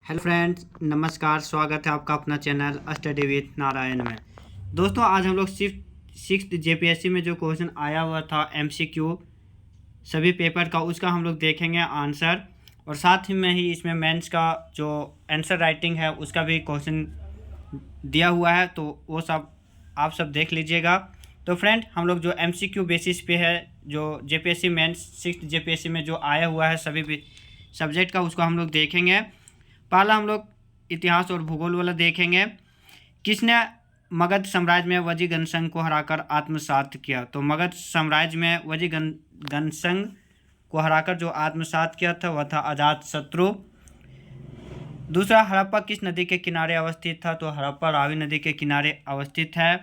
Hello friends, नमस्कार। स्वागत है आपका अपना चैनल स्टडी विथ नारायण में। दोस्तों, आज हम लोग सिक्स जेपीएससी में जो क्वेश्चन आया हुआ था एमसीक्यू सभी पेपर का, उसका हम लोग देखेंगे आंसर। और साथ ही में ही इसमें मेंस का जो आंसर राइटिंग है उसका भी क्वेश्चन दिया हुआ है, तो वो सब आप सब देख लीजिएगा। तो फ्रेंड, हम लोग जो एमसीक्यू बेसिस पे है, जो जेपीएससी मेंस सिक्स जेपीएससी में जो आया हुआ है सभी भी सब्जेक्ट का, उसको हम लोग देखेंगे। पहला हम लोग इतिहास और भूगोल वाला देखेंगे। किसने मगध साम्राज्य में वज्जी गणसंघ को हराकर आत्मसात किया? तो मगध साम्राज्य में वज्जी गणसंघ को हराकर जो आत्मसात किया था वह था अजातशत्रु। दूसरा, हड़प्पा किस नदी के किनारे अवस्थित था? तो हड़प्पा रावी नदी के किनारे अवस्थित है।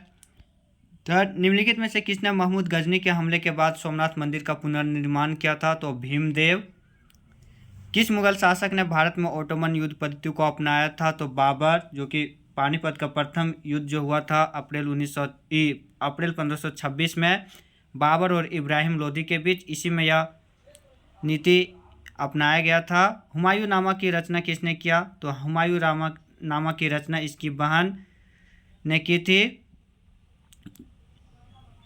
थर्ड, निम्नलिखित में से किसने महमूद गजनी के हमले के बाद सोमनाथ मंदिर का पुनर्निर्माण किया था? तो भीमदेव। किस मुगल शासक ने भारत में ओटोमन युद्ध पद्धति को अपनाया था? तो बाबर, जो कि पानीपत का प्रथम युद्ध जो हुआ था अप्रैल 1526 में बाबर और इब्राहिम लोदी के बीच, इसी में यह नीति अपनाया गया था। हुमायूं नामा की रचना किसने किया? तो हुमायूं नामा की रचना इसकी बहन ने की थी,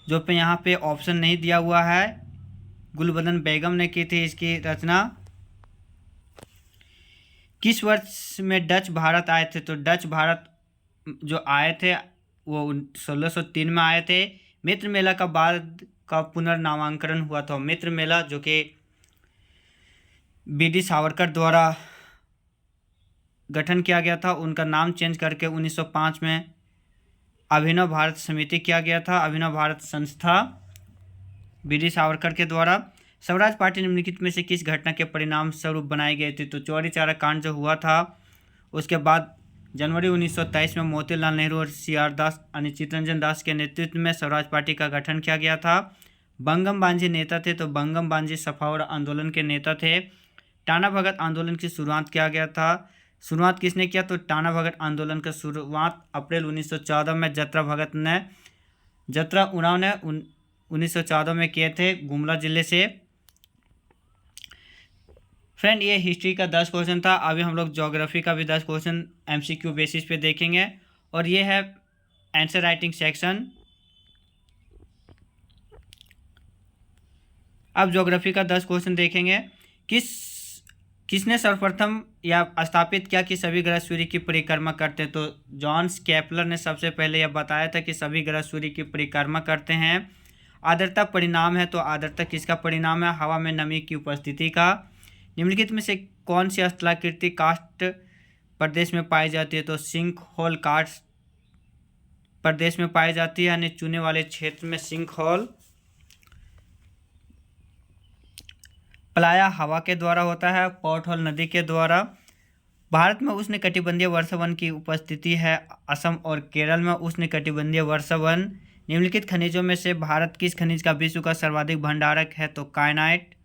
जो पे यहाँ पे ऑप्शन नहीं दिया हुआ है। गुलबदन बेगम ने की थी इसकी रचना। किस वर्ष में डच भारत आए थे? तो डच भारत जो आए थे वो 1603 में आए थे। मित्र मेला का बाद का पुनर्नामांकन हुआ था। मित्र मेला जो कि बी डी सावरकर द्वारा गठन किया गया था, उनका नाम चेंज करके 1905 में अभिनव भारत समिति किया गया था, अभिनव भारत संस्था, बी डी सावरकर के द्वारा। स्वराज पार्टी निम्नलिखित में से किस घटना के परिणाम स्वरूप बनाई गई थी? तो चौरी चौरा कांड जो हुआ था उसके बाद जनवरी 1923 में मोतीलाल नेहरू और सी आर दास यानी चित्तरंजन दास के नेतृत्व में स्वराज पार्टी का गठन किया गया था। बंगम बांझी नेता थे, तो बंगम बांझी सफावर आंदोलन के नेता थे। टाना भगत आंदोलन की शुरुआत किया गया था। शुरुआत किसने किया? तो टाना भगत आंदोलन का शुरुआत अप्रैल 1914 में जत्रा उरांव ने 1914 में किए थे गुमला जिले से। फ्रेंड, ये हिस्ट्री का 10 क्वेश्चन था। अभी हम लोग ज्योग्राफी का भी 10 क्वेश्चन एमसीक्यू बेसिस पे देखेंगे, और ये है आंसर राइटिंग सेक्शन। अब ज्योग्राफी का 10 क्वेश्चन देखेंगे। किसने सर्वप्रथम या स्थापित किया कि सभी ग्रह सूर्य की परिक्रमा करते हैं? तो जॉन्स केपलर ने सबसे पहले यह बताया था कि सभी ग्रह सूर्य की परिक्रमा करते हैं। आर्द्रता परिणाम है, तो आर्द्रता किसका परिणाम है? हवा में नमी की उपस्थिति का। निम्नलिखित में से कौन सी स्थलाकृति कास्ट प्रदेश में पाई जाती है? तो सिंक होल कास्ट प्रदेश में पाई जाती है, यानी चुने वाले क्षेत्र में सिंक होल। पलाया हवा के द्वारा होता है, पॉट होल नदी के द्वारा। भारत में उष्णकटिबंधीय वर्षावन की उपस्थिति है, असम और केरल में उष्णकटिबंधीय वर्षावन। निम्नलिखित खनिजों में से भारत किस खनिज का विश्व का सर्वाधिक भंडारक है? तो कायनाइट।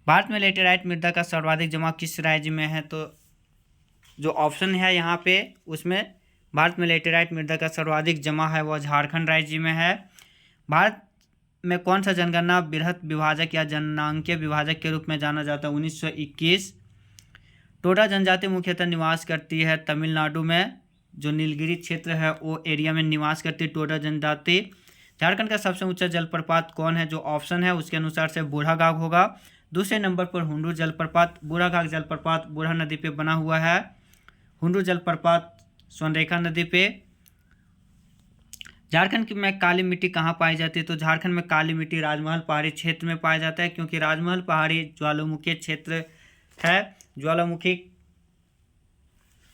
भारत में लेटेराइट मृदा का सर्वाधिक जमा किस राज्य में है? तो जो ऑप्शन है यहाँ पे उसमें भारत में लेटेराइट मृदा का सर्वाधिक जमा है वह झारखंड राज्य में है। भारत में कौन सा जनगणना बृहत विभाजक या जननांकीय विभाजक के रूप में जाना जाता है? 1921। टोडा जनजाति मुख्यतः निवास करती है तमिलनाडु में, जो नीलगिरी क्षेत्र है वो एरिया में निवास करती है टोडा जनजाति। झारखंड का सबसे ऊंचा जलप्रपात कौन है? जो ऑप्शन है उसके अनुसार से बूढ़ाघाघ होगा। दूसरे नंबर पर हुंडू जलप्रपात। बूढ़ाघाघ जलप्रपात बूढ़ा नदी पे बना हुआ है। हुंडू जलप्रपात स्वर्णरेखा नदी पे। झारखंड में काली मिट्टी कहाँ पाई जाती है? तो झारखंड में काली मिट्टी राजमहल पहाड़ी क्षेत्र में पाया जाता है, क्योंकि राजमहल पहाड़ी ज्वालामुखी क्षेत्र है। ज्वालामुखी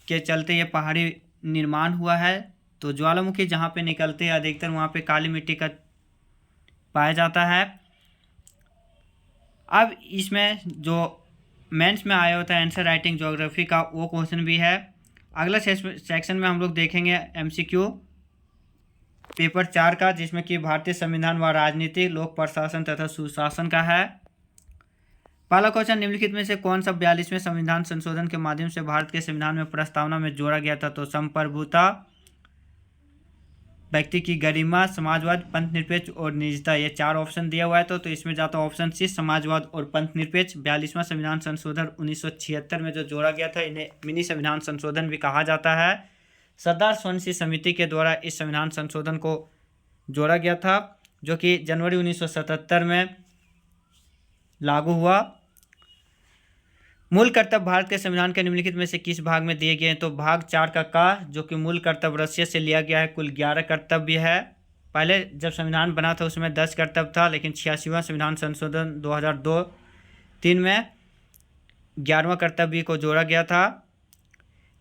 के चलते ये पहाड़ी निर्माण हुआ है, तो ज्वालामुखी जहाँ पे निकलते हैं अधिकतर वहाँ पे काली मिट्टी का पाया जाता है। अब इसमें जो मेंस में आया होता है आंसर राइटिंग ज्योग्राफी का, वो क्वेश्चन भी है। अगला सेक्शन में हम लोग देखेंगे एमसीक्यू पेपर 4 का, जिसमें कि भारतीय संविधान व राजनीति, लोक प्रशासन तथा सुशासन का है। पहला क्वेश्चन, निम्नलिखित में से कौन सा 42वें संविधान संशोधन के माध्यम से भारत के संविधान में प्रस्तावना में जोड़ा गया था? तो संप्रभुता। व्यक्ति की गरिमा, समाजवाद, पंथ निरपेक्ष और निजता, ये 4 ऑप्शन दिया हुआ है। तो इसमें जाता है ऑप्शन सी, समाजवाद और पंथ निरपेक्ष। 42वां संविधान संशोधन 1976 में जो जोड़ा गया था, इन्हें मिनी संविधान संशोधन भी कहा जाता है। सरदार सोनसी समिति के द्वारा इस संविधान संशोधन को जोड़ा गया था, जो कि जनवरी 1977 में लागू हुआ। मूल कर्तव्य भारत के संविधान के निम्नलिखित में से किस भाग में दिए गए हैं? तो भाग 4 का जो कि मूल कर्तव्य रशिया से लिया गया है। कुल 11 कर्तव्य है। पहले जब संविधान बना था उसमें 10 कर्तव्य था, लेकिन 86वां संविधान संशोधन 2002-3 में 11वां कर्तव्य को जोड़ा गया था।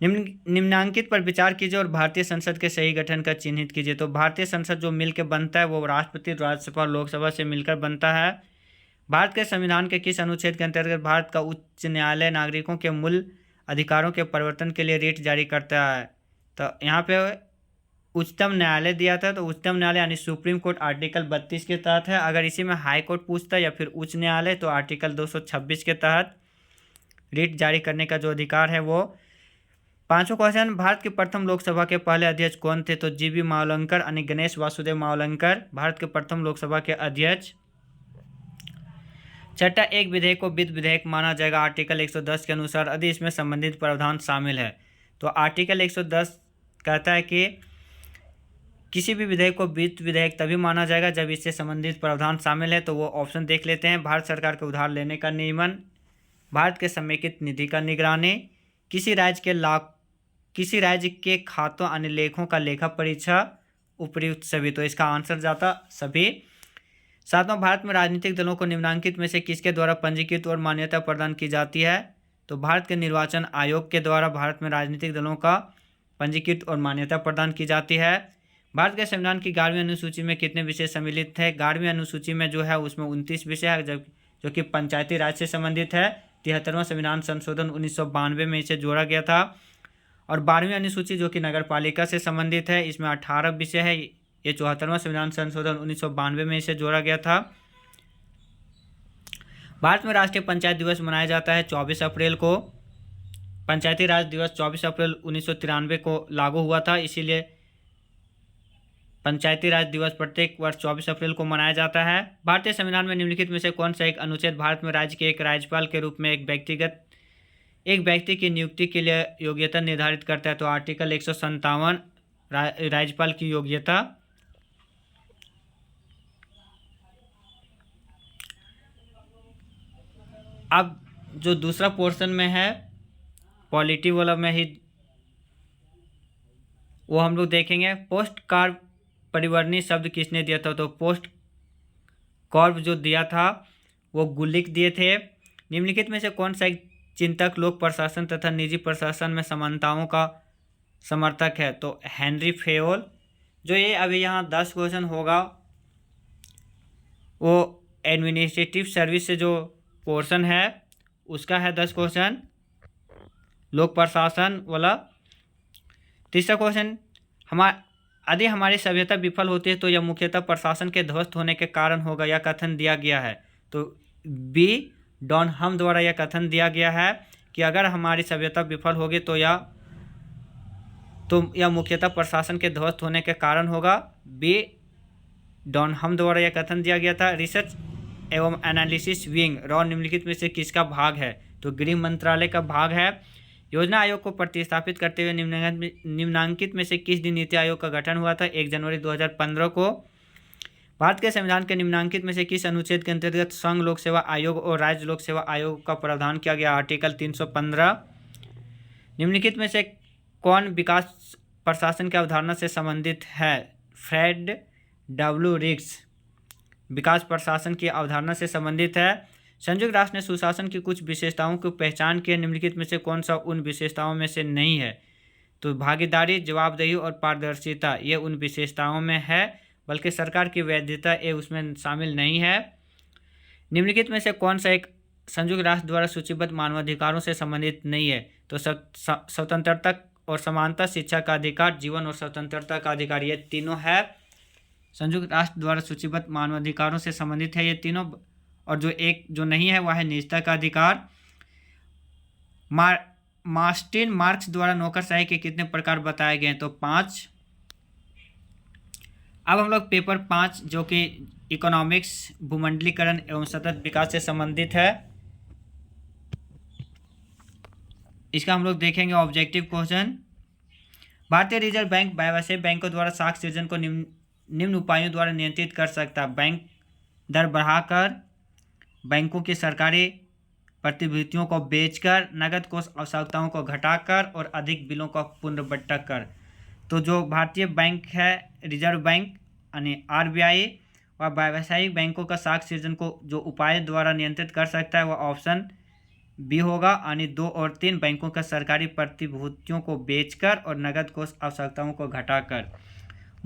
निम्नांकित पर विचार कीजिए और भारतीय संसद के सही गठन का चिन्हित कीजिए। तो भारतीय संसद जो मिलकर बनता है वो राष्ट्रपति, राज्यसभा और लोकसभा से मिलकर बनता है। भारत के संविधान के किस अनुच्छेद के अंतर्गत भारत का उच्च न्यायालय नागरिकों के मूल अधिकारों के परिवर्तन के लिए रिट जारी करता है? तो यहाँ पे उच्चतम न्यायालय दिया था, तो उच्चतम न्यायालय यानी सुप्रीम कोर्ट आर्टिकल 32 के तहत है। अगर इसी में हाई कोर्ट पूछता है या फिर उच्च न्यायालय, तो आर्टिकल 226 के तहत रिट जारी करने का जो अधिकार है वो। 5वां क्वेश्चन, भारत की प्रथम लोकसभा के पहले अध्यक्ष कौन थे? तो जीबी मावलंकर यानी गणेश वासुदेव मावलंकर भारत के प्रथम लोकसभा के अध्यक्ष। 6, एक विधेयक को वित्त विधेयक माना जाएगा आर्टिकल 110 के अनुसार यदि इसमें संबंधित प्रावधान शामिल है। तो आर्टिकल 110 कहता है कि किसी भी विधेयक को वित्त विधेयक तभी माना जाएगा जब इससे संबंधित प्रावधान शामिल है। तो वो ऑप्शन देख लेते हैं। भारत सरकार के उधार लेने का नियमन, भारत के समेकित निधि का निगरानी, किसी राज्य के खातों अन्य लेखों का लेखा परीक्षा, उपयुक्त सभी। तो इसका आंसर जाता सभी। 7वां, भारत में राजनीतिक दलों को निम्नांकित में से किसके द्वारा पंजीकृत और मान्यता प्रदान की जाती है? तो भारत के निर्वाचन आयोग के द्वारा भारत में राजनीतिक दलों का पंजीकृत और मान्यता प्रदान की जाती है। भारत के संविधान की 11वीं अनुसूची में कितने विषय सम्मिलित है? 11वीं अनुसूची में जो है उसमें 29 विषय है, जो कि पंचायती राज से संबंधित है। 73वां संविधान संशोधन 1992 में इसे जोड़ा गया था। और 12वीं अनुसूची जो कि नगर पालिका से संबंधित है, इसमें 18 विषय है। ये 74वां संविधान संशोधन 1992 में इसे जोड़ा गया था। भारत में राष्ट्रीय पंचायत दिवस मनाया जाता है 24 अप्रैल को। पंचायती राज दिवस 24 अप्रैल 1993 को लागू हुआ था, इसीलिए पंचायती राज दिवस प्रत्येक वर्ष 24 अप्रैल को मनाया जाता है। भारतीय संविधान में निम्नलिखित में से कौन सा एक अनुच्छेद भारत में राज्य के एक राज्यपाल के रूप में एक व्यक्ति की नियुक्ति के लिए योग्यता निर्धारित करता है? तो आर्टिकल 157 राज्यपाल की योग्यता। अब जो दूसरा पोर्शन में है पॉलिटी वाला में ही वो हम लोग देखेंगे। पोस्ट कार्ड परिवर्णी शब्द किसने दिया था? तो पोस्ट कार्ड जो दिया था वो गुलिक दिए थे। निम्नलिखित में से कौन सा एक चिंतक लोक प्रशासन तथा निजी प्रशासन में समानताओं का समर्थक है? तो हेनरी फेयोल। जो ये अभी यहाँ 10 क्वेश्चन होगा वो एडमिनिस्ट्रेटिव सर्विस से जो पोर्शन है उसका है 10 क्वेश्चन, लोक प्रशासन वाला। तीसरा क्वेश्चन, यदि हमारी सभ्यता विफल होती है तो यह मुख्यतः प्रशासन के ध्वस्त होने के कारण होगा, यह कथन दिया गया है। तो बी डॉनहम द्वारा यह कथन दिया गया है कि अगर हमारी सभ्यता विफल होगी तो यह मुख्यतः प्रशासन के ध्वस्त होने के कारण होगा। बी डॉनहम द्वारा यह कथन दिया गया था। रिसर्च एवं एनालिसिस विंग रॉ निम्नलिखित में से किसका भाग है? तो गृह मंत्रालय का भाग है। योजना आयोग को प्रतिस्थापित करते हुए निम्नांकित में से किस दिन नीति आयोग का गठन हुआ था? 1 जनवरी 2015 को। भारत के संविधान के निम्नांकित में से किस अनुच्छेद के अंतर्गत संघ लोक सेवा आयोग और राज्य लोक सेवा आयोग का प्रावधान किया गया? आर्टिकल 315। निम्नलिखित में से कौन विकास प्रशासन की अवधारणा से संबंधित है? फ्रेड डब्ल्यू रिग्स विकास प्रशासन की अवधारणा से संबंधित है। संयुक्त राष्ट्र ने सुशासन की कुछ विशेषताओं की पहचान की, निम्नलिखित में से कौन सा उन विशेषताओं में से नहीं है? तो भागीदारी, जवाबदेही और पारदर्शिता ये उन विशेषताओं में है, बल्कि सरकार की वैधता ये उसमें शामिल नहीं है। निम्नलिखित में से कौन सा एक संयुक्त राष्ट्र द्वारा सूचीबद्ध मानवाधिकारों से संबंधित नहीं है? तो स्वतंत्रता और समानता, शिक्षा का अधिकार, जीवन और स्वतंत्रता का अधिकार, ये तीनों है संयुक्त राष्ट्र द्वारा सूचीबद्ध मानवाधिकारों से संबंधित है ये तीनों। और जो नहीं है वह है निजता का अधिकार। मार्क्स द्वारा नौकरशाही के कितने प्रकार बताए गए हैं? तो 5। अब हम लोग पेपर 5 जो कि इकोनॉमिक्स भूमंडलीकरण एवं सतत विकास से संबंधित है, इसका हम लोग देखेंगे ऑब्जेक्टिव क्वेश्चन। भारतीय रिजर्व बैंक व्यावसायिक बैंकों द्वारा साख सृजन को निम्न उपायों द्वारा नियंत्रित कर सकता है। बैंक दर बढ़ाकर, बैंकों की सरकारी प्रतिभूतियों को बेचकर, नकद कोष आवश्यकताओं को घटाकर और अधिक बिलों का पुनर्बंटन कर। तो जो भारतीय बैंक है रिजर्व बैंक यानी आरबीआई और व्यावसायिक बैंकों का साख सृजन को जो उपाय द्वारा नियंत्रित कर सकता है वह ऑप्शन बी होगा, यानी 2 और 3 बैंकों का सरकारी प्रतिभूतियों को बेचकर और नकद कोष आवश्यकताओं को घटाकर।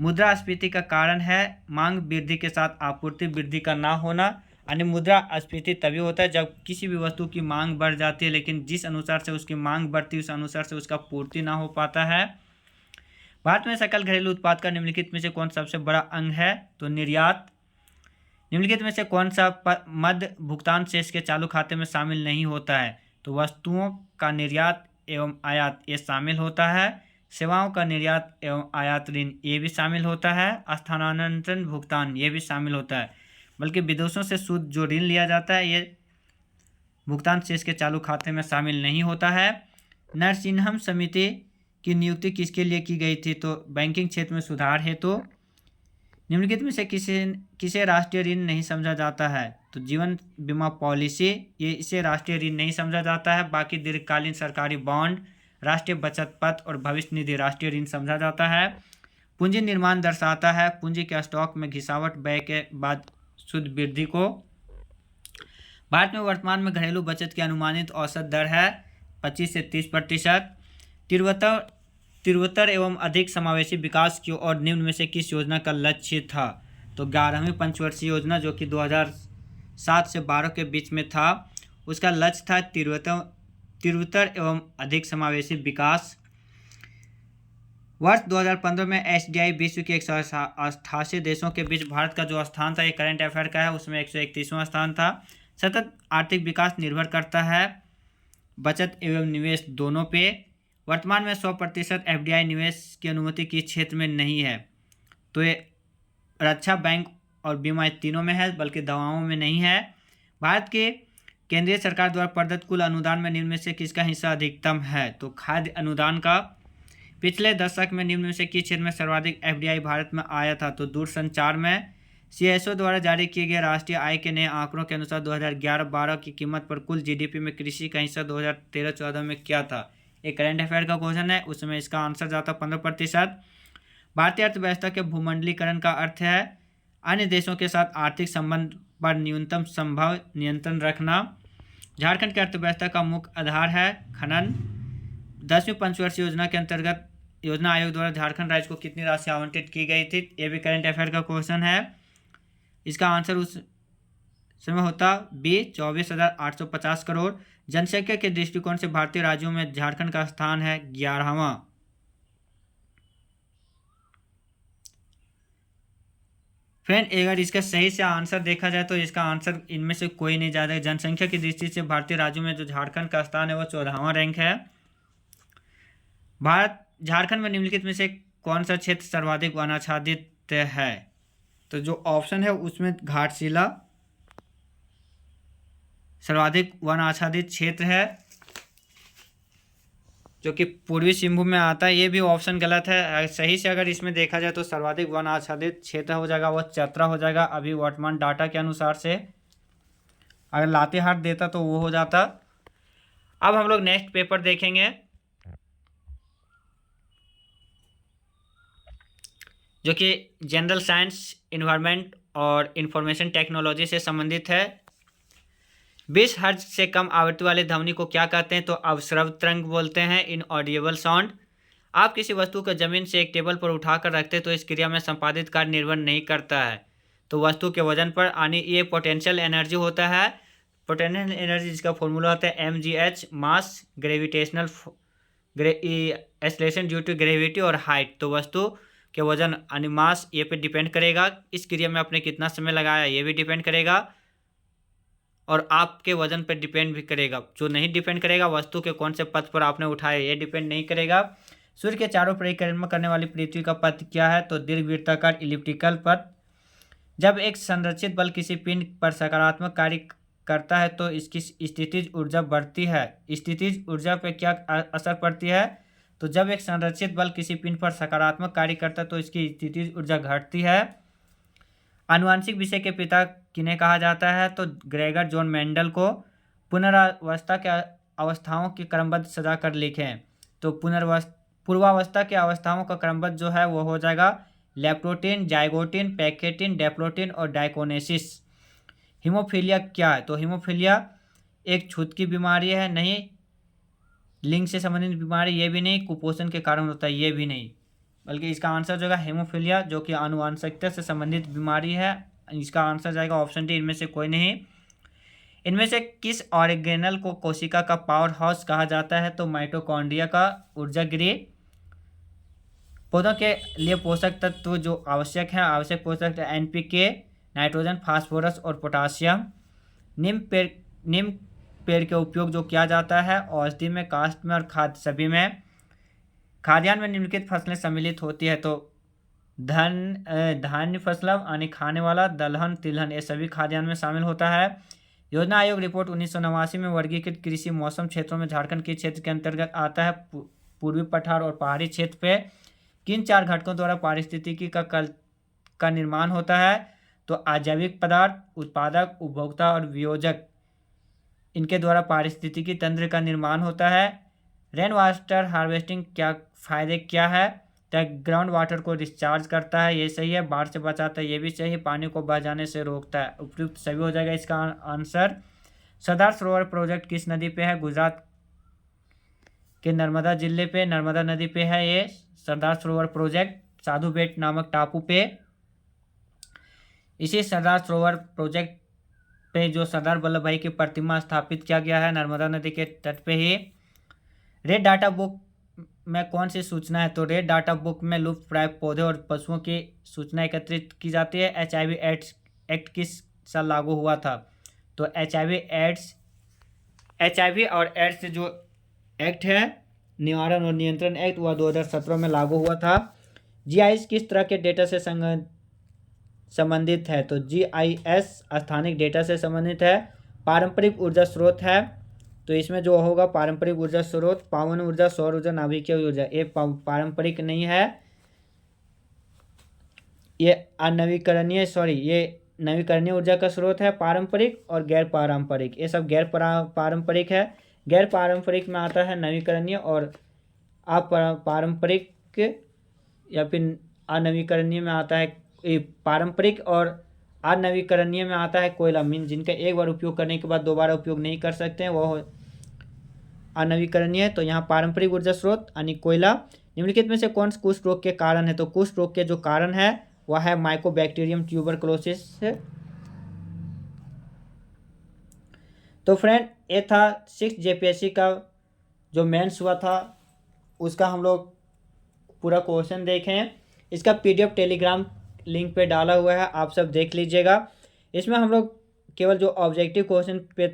मुद्रास्फीति का कारण है मांग वृद्धि के साथ आपूर्ति वृद्धि का ना होना, यानी मुद्रास्फीति तभी होता है जब किसी भी वस्तु की मांग बढ़ जाती है लेकिन जिस अनुसार से उसकी मांग बढ़ती है उस अनुसार से उसका पूर्ति ना हो पाता है। भारत में सकल घरेलू उत्पाद का निम्नलिखित में से कौन सबसे बड़ा अंग है? तो निर्यात। निम्नलिखित में से कौन सा मद भुगतान शेष के चालू खाते में शामिल नहीं होता है? तो वस्तुओं का निर्यात एवं आयात ये शामिल होता है, सेवाओं का निर्यात एवं आयात ऋण ये भी शामिल होता है, स्थानांतरण भुगतान ये भी शामिल होता है। बल्कि विदेशों से शुद्ध जो ऋण लिया जाता है ये भुगतान शेष के चालू खाते में शामिल नहीं होता है। नरसिंहम समिति की नियुक्ति किसके लिए की गई थी? तो बैंकिंग क्षेत्र में सुधार हेतु। निम्नलिखित में से किसे राष्ट्रीय ऋण नहीं समझा जाता है? तो जीवन बीमा पॉलिसी ये इसे राष्ट्रीय ऋण नहीं समझा जाता है। बाकी दीर्घकालीन सरकारी बॉन्ड, राष्ट्रीय बचत पत्र और भविष्य निधि राष्ट्रीय ऋण समझा जाता है। पूंजी निर्माण दर्शाता है पूंजी के स्टॉक में घिसावट व्यय के बाद शुद्ध वृद्धि को। भारत में वर्तमान में घरेलू बचत की अनुमानित औसत दर है 25 से 30%। तीव्रतर एवं अधिक समावेशी विकास की ओर निम्न में से किस योजना का लक्ष्य था? तो 11वीं पंचवर्षीय योजना जो कि 2007 से 12 के बीच में था, उसका लक्ष्य था तीव्रतर एवं अधिक समावेशी विकास। वर्ष 2015 में एसडीआई विश्व के 188 देशों के बीच भारत का जो स्थान था, ये करंट अफेयर का है, उसमें 131वां स्थान था। सतत आर्थिक विकास निर्भर करता है बचत एवं निवेश दोनों पे। वर्तमान में 100% एफडीआई निवेश की अनुमति किस क्षेत्र में नहीं है? तो ये रक्षा, बैंक और बीमा तीनों में है, बल्कि दवाओं में नहीं है। भारत के केंद्रीय सरकार द्वारा प्रदत्त कुल अनुदान में निम्न में से किसका हिस्सा अधिकतम है? तो खाद्य अनुदान का। पिछले दशक में निम्न में से किस क्षेत्र में सर्वाधिक एफडीआई भारत में आया था? तो दूरसंचार में। सीएसओ द्वारा जारी किए गए राष्ट्रीय आय के नए आंकड़ों के अनुसार 2011-12 की कीमत पर कुल जीडीपी में कृषि का हिस्सा 2013-14 में क्या था? एक करंट अफेयर का क्वेश्चन है, उसमें इसका आंसर जाता 15%। भारतीय अर्थव्यवस्था के भूमंडलीकरण का अर्थ है अन्य देशों के साथ आर्थिक संबंध पर न्यूनतम संभव नियंत्रण रखना। झारखंड की अर्थव्यवस्था का मुख्य आधार है खनन। 10वीं पंचवर्षीय योजना के अंतर्गत योजना आयोग द्वारा झारखंड राज्य को कितनी राशि आवंटित की गई थी? ये भी करंट अफेयर का क्वेश्चन है। इसका आंसर उस समय होता बी 24,850 करोड़। जनसंख्या के दृष्टिकोण से भारतीय राज्यों में झारखंड का स्थान है 11वां। फ्रेंड, अगर इसका सही से आंसर देखा जाए तो इसका आंसर इनमें से कोई नहीं ज़्यादा है। जनसंख्या की दृष्टि से भारतीय राज्यों में जो झारखंड का स्थान है वो 14वां रैंक है। झारखंड में निम्नलिखित में से कौन सा क्षेत्र सर्वाधिक वनाच्छादित है? तो जो ऑप्शन है उसमें घाटशिला सर्वाधिक वन आच्छादित क्षेत्र है, जो कि पूर्वी सिंहभूम में आता है। ये भी ऑप्शन गलत है। सही से अगर इसमें देखा जाए तो सर्वाधिक वन आच्छादित क्षेत्र हो जाएगा वो चतरा हो जाएगा अभी वर्तमान डाटा के अनुसार से। अगर लातेहार देता तो वो हो जाता। अब हम लोग नेक्स्ट पेपर देखेंगे जो कि जनरल साइंस, इन्वायरमेंट और इंफॉर्मेशन टेक्नोलॉजी से संबंधित है। 20 हर्ट्ज से कम आवृत्ति वाले ध्वनि को क्या कहते हैं? तो अवश्रव तरंग बोलते हैं, इनऑडिबल साउंड। आप किसी वस्तु को जमीन से एक टेबल पर उठाकर रखते हैं तो इस क्रिया में संपादित कार्य निर्भर नहीं करता है तो वस्तु के वजन पर, यानी ये पोटेंशियल एनर्जी होता है। पोटेंशियल एनर्जी जिसका फॉर्मूला होता है mgh, mass, gravitational acceleration due to gravity और हाइट। तो वस्तु के वजन यानी मास ये पे डिपेंड करेगा। इस क्रिया में आपने कितना समय लगाया ये भी डिपेंड करेगा और आपके वजन पर डिपेंड भी करेगा। जो नहीं डिपेंड करेगा वस्तु के कौन से पथ पर आपने उठाया ये डिपेंड नहीं करेगा। सूर्य के चारों परिक्रमा करने वाली पृथ्वी का पथ क्या है? तो दीर्घवृत्ताकार इलिप्टिकल पथ। जब एक संरक्षित बल किसी पिंड पर सकारात्मक कार्य करता है तो इसकी स्थितिज ऊर्जा बढ़ती है। स्थितिज ऊर्जा पर क्या असर पड़ती है? तो जब एक संरक्षित बल किसी पिंड पर सकारात्मक कार्य करता है तो इसकी स्थितिज ऊर्जा घटती है। आनुवांशिक विषय के पिता किन्हें कहा जाता है? तो ग्रेगर जॉन मेंडल को। पुनरावस्था के अवस्थाओं की क्रमबद्ध सजा कर लिखें। तो पूर्वावस्था के अवस्थाओं का क्रमबद्ध जो है वो हो जाएगा लेप्टोटिन, जाइगोटिन, पैकेटिन, डेप्लोटिन और डाइकोनेसिस। हीमोफीलिया क्या है? तो हीमोफीलिया एक छूत की बीमारी है, नहीं। लिंग से संबंधित बीमारी ये भी नहीं। कुपोषण के कारण होता है ये भी नहीं, बल्कि इसका आंसर जो है हीमोफीलिया, जो कि आनुवांशिकता से संबंधित बीमारी है। इसका आंसर जाएगा ऑप्शन डी, इनमें से कोई नहीं। इनमें से किस ऑर्गेनल को कोशिका का पावर हाउस कहा जाता है? तो माइटोकॉन्ड्रिया का ऊर्जा गृह। पौधों के लिए पोषक तत्व जो आवश्यक है पोषक तत्व एनपीके, नाइट्रोजन, फास्फोरस और पोटासियम। निम्न पेड़ के उपयोग जो किया जाता है औषधि में, काष्ठ में और खाद्य सभी में। खाद्यान्न में निम्नलिखित फसलें सम्मिलित होती है। तो धान्य फसल यानी खाने वाला, दलहन, तिलहन, ये सभी खाद्यान्न में शामिल होता है। योजना आयोग रिपोर्ट 1989 में वर्गीकृत कृषि मौसम क्षेत्रों में झारखंड के क्षेत्र के अंतर्गत आता है। पूर्वी पठार और पहाड़ी क्षेत्र पे किन 4 घटकों द्वारा पारिस्थितिकी का निर्माण होता है? तो अजैविक पदार्थ, उत्पादक, उपभोक्ता और वियोजक, इनके द्वारा पारिस्थितिकी तंत्र का निर्माण होता है। रेन वाटर हार्वेस्टिंग क्या फायदे क्या है? तो ग्राउंड वाटर को डिस्चार्ज करता है, ये सही है। बाढ़ से बचाता है, ये भी सही है। पानी को बह जाने से रोकता है, उपयुक्त सभी हो जाएगा इसका आंसर। सरदार सरोवर प्रोजेक्ट किस नदी पे है? गुजरात के नर्मदा जिले पे, नर्मदा नदी पे है ये सरदार सरोवर प्रोजेक्ट, साधु बेट नामक टापू पे। इसी सरदार सरोवर प्रोजेक्ट पे जो सरदार वल्लभ भाई की प्रतिमा स्थापित किया गया है नर्मदा नदी के तट पे ही। रेड डाटा बुक में कौन सी सूचना है? तो रेड डाटा बुक में लुप्त प्राय पौधे और पशुओं की सूचना एकत्रित की जाती है। HIV एड्स एक्ट किस साल लागू हुआ था? तो HIV और एड्स जो एक्ट है, निवारण और नियंत्रण एक्ट, वह 2017 में लागू हुआ था। GIS किस तरह के डेटा से संबंधित है? तो GIS स्थानिक डेटा से संबंधित है। पारंपरिक ऊर्जा स्रोत है, तो इसमें जो होगा पारंपरिक ऊर्जा स्रोत पवन ऊर्जा, सौर ऊर्जा, नाभिकीय ऊर्जा, ये पारंपरिक नहीं है, ये ये नवीकरणीय ऊर्जा का स्रोत है। पारंपरिक और गैर पारंपरिक, ये सब गैर पारंपरिक है। गैर पारंपरिक में आता है नवीकरणीय, और पारंपरिक या फिर अनवीकरणीय में आता है पारंपरिक, और अनवीकरणीय में आता है कोयला। मीन जिनका एक बार उपयोग करने के बाद दोबारा उपयोग नहीं कर सकते हैं, वो अनवीकरणीय। तो यहाँ पारंपरिक ऊर्जा स्रोत यानी कोयला। निम्नलिखित में से कौन कुष्ठ रोग के कारण है? तो कुष्ठ रोग के जो कारण है वह है माइकोबैक्टीरियम ट्यूबरकुलोसिस। तो फ्रेंड, ये था 6 JPSC का जो मेंस हुआ था उसका हम लोग पूरा क्वेश्चन देखें। इसका PDF टेलीग्राम लिंक पे डाला हुआ है, आप सब देख लीजिएगा। इसमें हम लोग केवल जो ऑब्जेक्टिव क्वेश्चन पे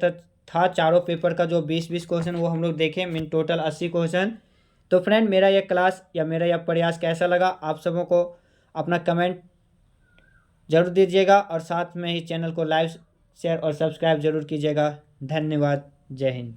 था चारों पेपर का जो 20-20 क्वेश्चन वो हम लोग देखें, मीन टोटल 80 क्वेश्चन। तो फ्रेंड, मेरा यह क्लास या मेरा यह प्रयास कैसा लगा आप सबों को अपना कमेंट जरूर दीजिएगा, और साथ में ही चैनल को लाइक, शेयर और सब्सक्राइब जरूर कीजिएगा। धन्यवाद। जय हिंद।